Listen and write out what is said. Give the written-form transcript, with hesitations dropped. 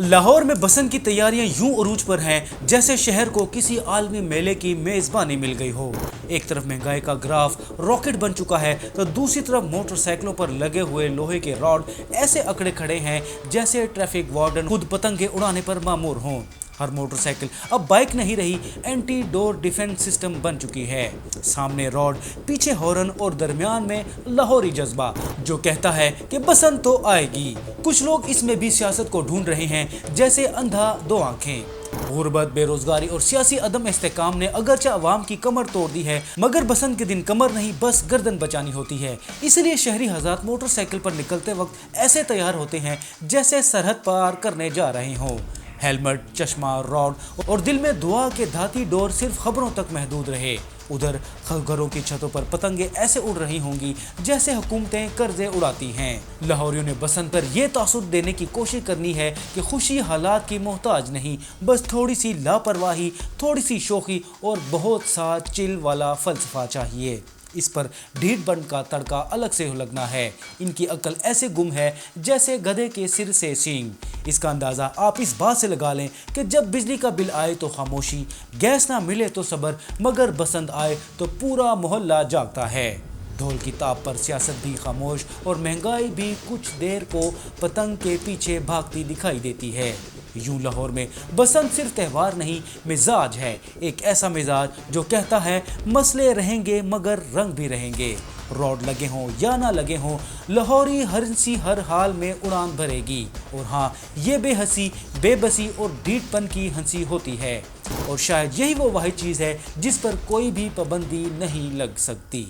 लाहौर में बसंत की तैयारियां यूं उरूज पर हैं जैसे शहर को किसी आलमी मेले की मेजबानी मिल गई हो। एक तरफ महंगाई का ग्राफ रॉकेट बन चुका है तो दूसरी तरफ मोटरसाइकिलों पर लगे हुए लोहे के रॉड ऐसे अकड़े खड़े हैं जैसे ट्रैफिक वार्डन खुद पतंगे उड़ाने पर मामूर हों। हर मोटरसाइकिल अब बाइक नहीं रही, एंटी डोर डिफेंस सिस्टम बन चुकी है। सामने रॉड, पीछे हॉर्न और दरमियान में लाहौरी जज्बा जो कहता है कि बसंत तो आएगी। कुछ लोग इसमें भी सियासत को ढूंढ रहे हैं जैसे अंधा दो आंखें। गुर्बत, बेरोजगारी और सियासी अदम इस्तेकाम ने अगरचे अवाम की कमर तोड़ दी है, मगर बसंत के दिन कमर नहीं बस गर्दन बचानी होती है। इसलिए शहरी हज़रात मोटरसाइकिल पर निकलते वक्त ऐसे तैयार होते हैं जैसे सरहद पार करने जा रहे हों। हेलमेट, चश्मा, रॉड और दिल में दुआ के धाती डोर सिर्फ खबरों तक महदूद रहे। उधर घरों की छतों पर पतंगे ऐसे उड़ रही होंगी जैसे हुकूमतें कर्जे उड़ाती हैं। लाहौरियों ने बसंत पर यह तासुर देने की कोशिश करनी है कि खुशी हालात की मोहताज नहीं, बस थोड़ी सी लापरवाही, थोड़ी सी शोखी और बहुत सा चिल वाला फलसफा चाहिए। इस पर ढीठ बन का तड़का अलग से लगना है। इनकी अक्ल ऐसे गुम है जैसे गधे के सिर से सींग। इसका अंदाज़ा आप इस बात से लगा लें कि जब बिजली का बिल आए तो खामोशी, गैस ना मिले तो सब्र, मगर बसंत आए तो पूरा मोहल्ला जागता है। ढोल की ताप पर सियासत भी खामोश और महंगाई भी कुछ देर को पतंग के पीछे भागती दिखाई देती है। यूं लाहौर में बसंत सिर्फ त्यौहार नहीं, मिजाज है। एक ऐसा मिजाज जो कहता है मसले रहेंगे मगर रंग भी रहेंगे। रॉड लगे हों या ना लगे हों, लाहौरी हंसी हर हाल में उड़ान भरेगी। और हाँ, ये बेहसी, बेबसी और ढीठपन की हंसी होती है। और शायद यही वो वाहिद चीज़ है जिस पर कोई भी पाबंदी नहीं लग सकती।